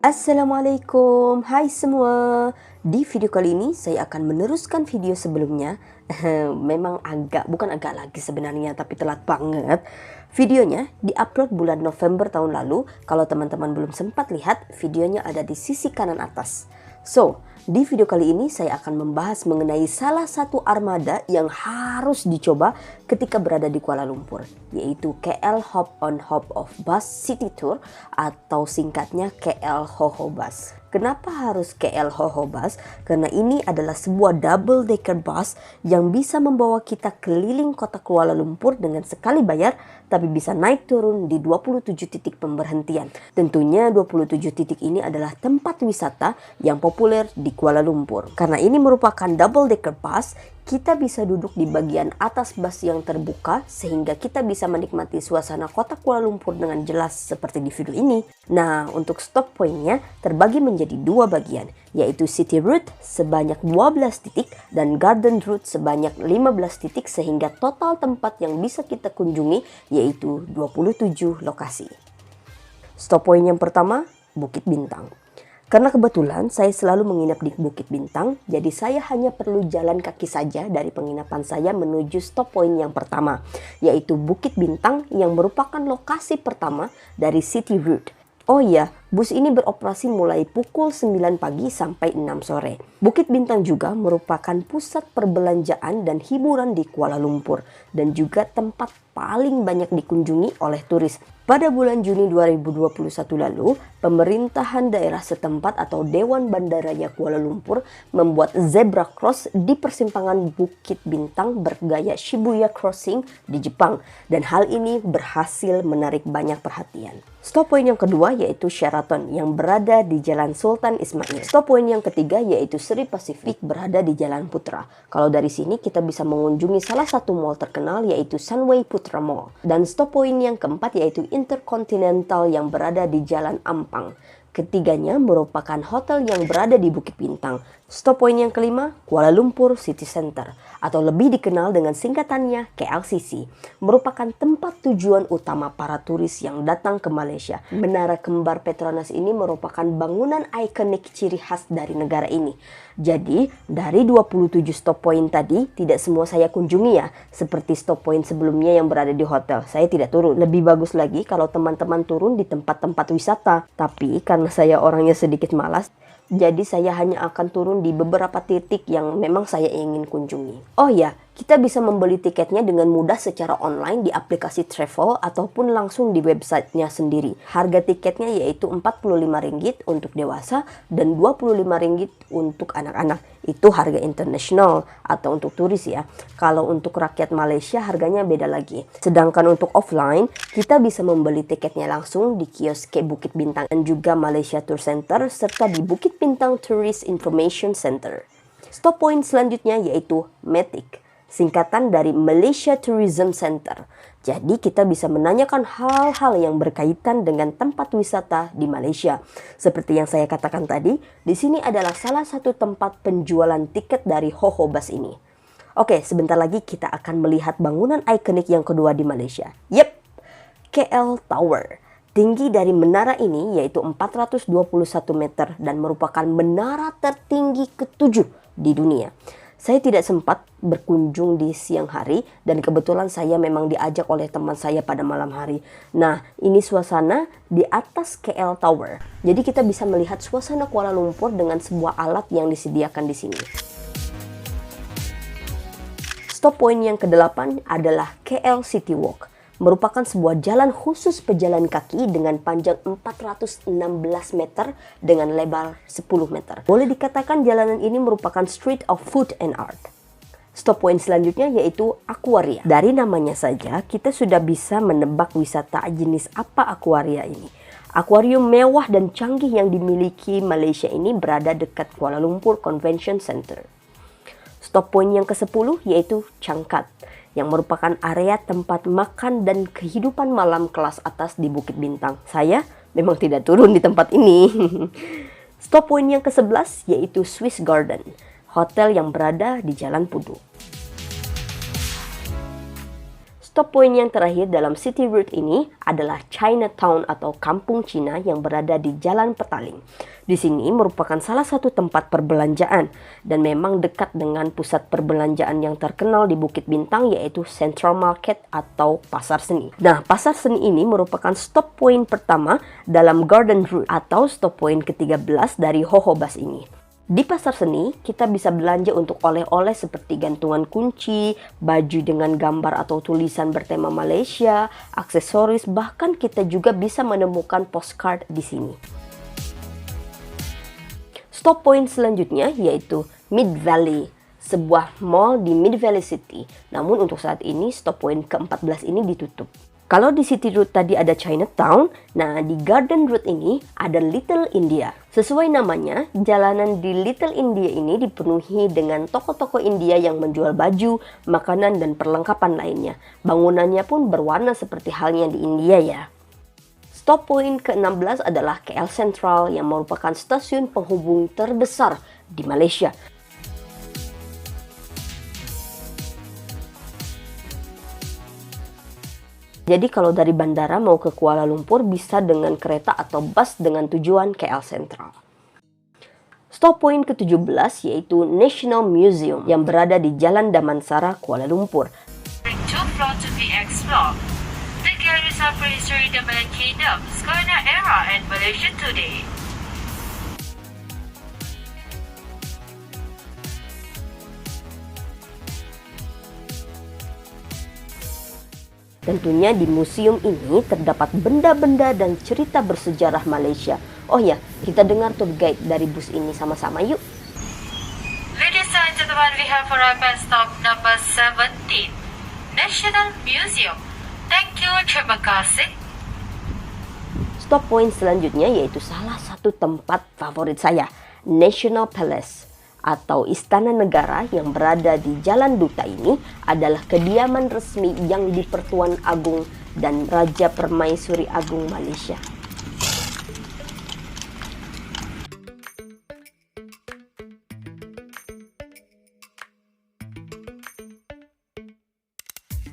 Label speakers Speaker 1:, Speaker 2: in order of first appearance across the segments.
Speaker 1: Assalamualaikum, hai semua. Di video kali ini saya akan meneruskan video sebelumnya. Memang bukan agak lagi sebenarnya, tapi telat banget. Videonya diupload bulan November tahun lalu. Kalau teman-teman belum sempat lihat, videonya ada di sisi kanan atas. So, di video kali ini saya akan membahas mengenai salah satu armada yang harus dicoba ketika berada di Kuala Lumpur, yaitu KL Hop on Hop Off Bus City Tour atau singkatnya KL Hoho Bus. Kenapa harus KL Hoho Bus? Karena ini adalah sebuah double decker bus yang bisa membawa kita keliling kota Kuala Lumpur dengan sekali bayar, tapi bisa naik turun di 27 titik pemberhentian. Tentunya 27 titik ini adalah tempat wisata yang populer di Kuala Lumpur. Karena ini merupakan double decker bus, kita bisa duduk di bagian atas bus yang terbuka sehingga kita bisa menikmati suasana kota Kuala Lumpur dengan jelas seperti di video ini. Nah, untuk stop pointnya terbagi menjadi dua bagian, yaitu City Route sebanyak 12 titik dan Garden Route sebanyak 15 titik, sehingga total tempat yang bisa kita kunjungi yaitu 27 lokasi. Stop point yang pertama, Bukit Bintang. Karena kebetulan saya selalu menginap di Bukit Bintang, jadi saya hanya perlu jalan kaki saja dari penginapan saya menuju stop point yang pertama, yaitu Bukit Bintang yang merupakan lokasi pertama dari City Route. Oh iya, bus ini beroperasi mulai pukul 9 pagi sampai 6 sore. Bukit Bintang juga merupakan pusat perbelanjaan dan hiburan di Kuala Lumpur dan juga tempat paling banyak dikunjungi oleh turis. Pada bulan Juni 2021 lalu, pemerintahan daerah setempat atau Dewan Bandaraya Kuala Lumpur membuat zebra cross di persimpangan Bukit Bintang bergaya Shibuya Crossing di Jepang, dan hal ini berhasil menarik banyak perhatian. Stop point yang kedua yaitu Sheraton yang berada di Jalan Sultan Ismail. Stop point yang ketiga yaitu Sri Pacific berada di Jalan Putra. Kalau dari sini kita bisa mengunjungi salah satu mall terkenal yaitu Sunway Putra Mall. Dan stop point yang keempat yaitu Intercontinental yang berada di Jalan Ampang. Ketiganya merupakan hotel yang berada di Bukit Bintang. Stop point yang kelima, Kuala Lumpur City Center atau lebih dikenal dengan singkatannya KLCC, merupakan tempat tujuan utama para turis yang datang ke Malaysia. Menara Kembar Petronas ini merupakan bangunan ikonik ciri khas dari negara ini. Jadi, dari 27 stop point tadi, tidak semua saya kunjungi ya, seperti stop point sebelumnya yang berada di hotel. Saya tidak turun. Lebih bagus lagi kalau teman-teman turun di tempat-tempat wisata. Tapi karena saya orangnya sedikit malas, jadi saya hanya akan turun di beberapa titik yang memang saya ingin kunjungi. Oh ya, kita bisa membeli tiketnya dengan mudah secara online di aplikasi travel ataupun langsung di websitenya sendiri. Harga tiketnya yaitu Rp45 untuk dewasa dan Rp25 untuk anak-anak. Itu harga internasional atau untuk turis ya. Kalau untuk rakyat Malaysia harganya beda lagi. Sedangkan untuk offline, kita bisa membeli tiketnya langsung di kios Bukit Bintang dan juga Malaysia Tour Center serta di Bukit Bintang Tourist Information Center. Stop point selanjutnya yaitu Matic, singkatan dari Malaysia Tourism Center. Jadi kita bisa menanyakan hal-hal yang berkaitan dengan tempat wisata di Malaysia. Seperti yang saya katakan tadi, di sini adalah salah satu tempat penjualan tiket dari Hoho Bus ini. Oke, sebentar lagi kita akan melihat bangunan ikonik yang kedua di Malaysia. Yep, KL Tower. Tinggi dari menara ini yaitu 421 meter dan merupakan menara tertinggi ke-7 di dunia. Saya tidak sempat berkunjung di siang hari dan kebetulan saya memang diajak oleh teman saya pada malam hari. Nah, ini suasana di atas KL Tower. Jadi kita bisa melihat suasana Kuala Lumpur dengan sebuah alat yang disediakan di sini. Stop point yang ke-8 adalah KL City Walk. Merupakan sebuah jalan khusus pejalan kaki dengan panjang 416 meter dengan lebar 10 meter. Boleh dikatakan jalanan ini merupakan street of food and art. Stop point selanjutnya yaitu Aquaria. Dari namanya saja kita sudah bisa menebak wisata jenis apa Aquaria ini. Akuarium mewah dan canggih yang dimiliki Malaysia ini berada dekat Kuala Lumpur Convention Center. Stop point yang ke-10 yaitu Changkat, yang merupakan area tempat makan dan kehidupan malam kelas atas di Bukit Bintang. Saya memang tidak turun di tempat ini. Stop point yang ke-11 yaitu Swiss Garden, hotel yang berada di Jalan Pudu. Stop point yang terakhir dalam city route ini adalah Chinatown atau Kampung Cina yang berada di Jalan Petaling. Di sini merupakan salah satu tempat perbelanjaan dan memang dekat dengan pusat perbelanjaan yang terkenal di Bukit Bintang, yaitu Central Market atau Pasar Seni. Nah, Pasar Seni ini merupakan stop point pertama dalam Garden Route atau stop point ke-13 dari Hohobas ini. Di Pasar Seni, kita bisa belanja untuk oleh-oleh seperti gantungan kunci, baju dengan gambar atau tulisan bertema Malaysia, aksesoris, bahkan kita juga bisa menemukan postcard di sini. Stop point selanjutnya yaitu Mid Valley, sebuah mall di Mid Valley City. Namun untuk saat ini stop point ke-14 ini ditutup. Kalau di City Route tadi ada Chinatown, nah di Garden Route ini ada Little India. Sesuai namanya, jalanan di Little India ini dipenuhi dengan toko-toko India yang menjual baju, makanan, dan perlengkapan lainnya. Bangunannya pun berwarna seperti halnya di India ya. Stop point ke-16 adalah KL Sentral yang merupakan stasiun penghubung terbesar di Malaysia. Jadi kalau dari bandara mau ke Kuala Lumpur bisa dengan kereta atau bus dengan tujuan KL Sentral. Stop point ke-17 yaitu National Museum yang berada di Jalan Damansara, Kuala Lumpur.
Speaker 2: Two floors to be explored. The galleries are prehistory the Malay Kingdom, Skorna era, and Malaysia today.
Speaker 1: Tentunya di museum ini terdapat benda-benda dan cerita bersejarah Malaysia. Oh ya, kita dengar tour guide dari bus ini sama-sama yuk.
Speaker 2: Ladies and gentlemen, we have arrived at stop number 17, National Museum. Thank you, terima kasih.
Speaker 1: Stop point selanjutnya yaitu salah satu tempat favorit saya, National Palace atau Istana Negara yang berada di Jalan Duta ini adalah kediaman resmi yang di-Pertuan Agung dan Raja Permaisuri Agung Malaysia.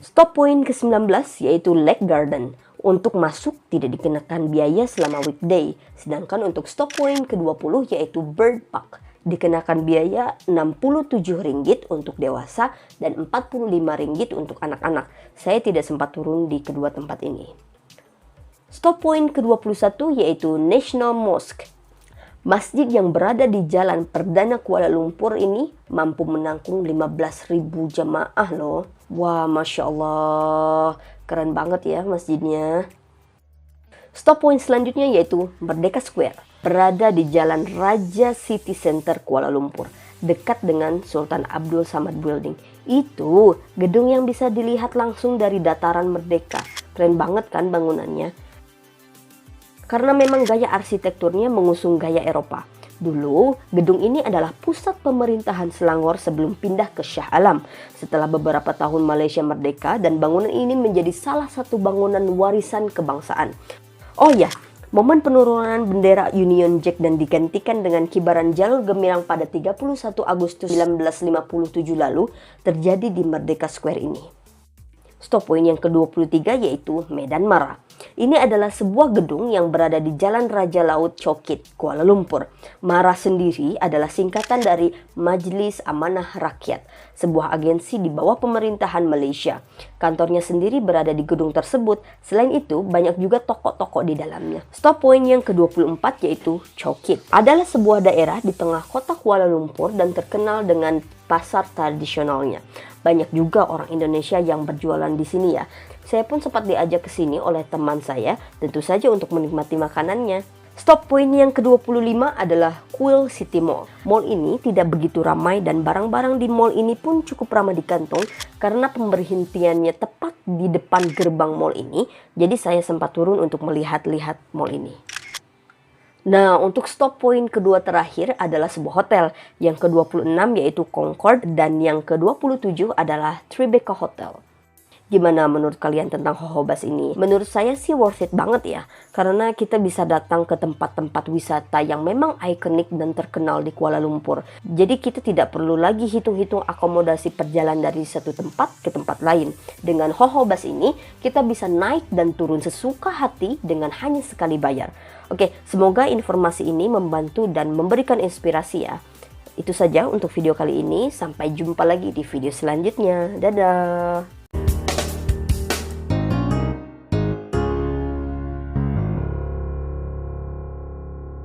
Speaker 1: Stop point ke-19 yaitu Lake Garden. Untuk masuk tidak dikenakan biaya selama weekday, sedangkan untuk stop point ke-20 yaitu Bird Park dikenakan biaya Rp67 untuk dewasa dan Rp45 untuk anak-anak. Saya tidak sempat turun di kedua tempat ini. Stop point ke-21 yaitu National Mosque. Masjid yang berada di Jalan Perdana Kuala Lumpur ini mampu menampung 15.000 jamaah loh. Wah, Masya Allah, keren banget ya masjidnya. Stop point selanjutnya yaitu Merdeka Square. Berada di Jalan Raja City Center Kuala Lumpur, dekat dengan Sultan Abdul Samad Building. Itu gedung yang bisa dilihat langsung dari dataran Merdeka. Keren banget kan bangunannya? Karena memang gaya arsitekturnya mengusung gaya Eropa. Dulu, gedung ini adalah pusat pemerintahan Selangor sebelum pindah ke Shah Alam. Setelah beberapa tahun Malaysia merdeka dan bangunan ini menjadi salah satu bangunan warisan kebangsaan. Oh ya, momen penurunan bendera Union Jack dan digantikan dengan kibaran jalur gemilang pada 31 Agustus 1957 lalu terjadi di Merdeka Square ini. Stop point yang ke-23 yaitu Medan Mara. Ini adalah sebuah gedung yang berada di Jalan Raja Laut Chokit, Kuala Lumpur. MARA sendiri adalah singkatan dari Majlis Amanah Rakyat, sebuah agensi di bawah pemerintahan Malaysia. Kantornya sendiri berada di gedung tersebut. Selain itu, banyak juga toko-toko di dalamnya. Stop point yang ke-24 yaitu Chokit. Adalah sebuah daerah di tengah kota Kuala Lumpur dan terkenal dengan pasar tradisionalnya. Banyak juga orang Indonesia yang berjualan di sini ya. Saya pun sempat diajak ke sini oleh teman saya, tentu saja untuk menikmati makanannya. Stop point yang ke-25 adalah Kuil City Mall. Mall ini tidak begitu ramai dan barang-barang di mall ini pun cukup ramah di kantong karena pemberhentiannya tepat di depan gerbang mall ini. Jadi saya sempat turun untuk melihat-lihat mall ini. Nah, untuk stop point kedua terakhir adalah sebuah hotel. Yang ke-26 yaitu Concord dan yang ke-27 adalah Tribeca Hotel. Gimana menurut kalian tentang Hohobas ini? Menurut saya sih worth it banget ya, karena kita bisa datang ke tempat-tempat wisata yang memang ikonik dan terkenal di Kuala Lumpur. Jadi kita tidak perlu lagi hitung-hitung akomodasi perjalanan dari satu tempat ke tempat lain. Dengan Hohobas ini, kita bisa naik dan turun sesuka hati dengan hanya sekali bayar. Oke, semoga informasi ini membantu dan memberikan inspirasi ya. Itu saja untuk video kali ini. Sampai jumpa lagi di video selanjutnya. Dadah!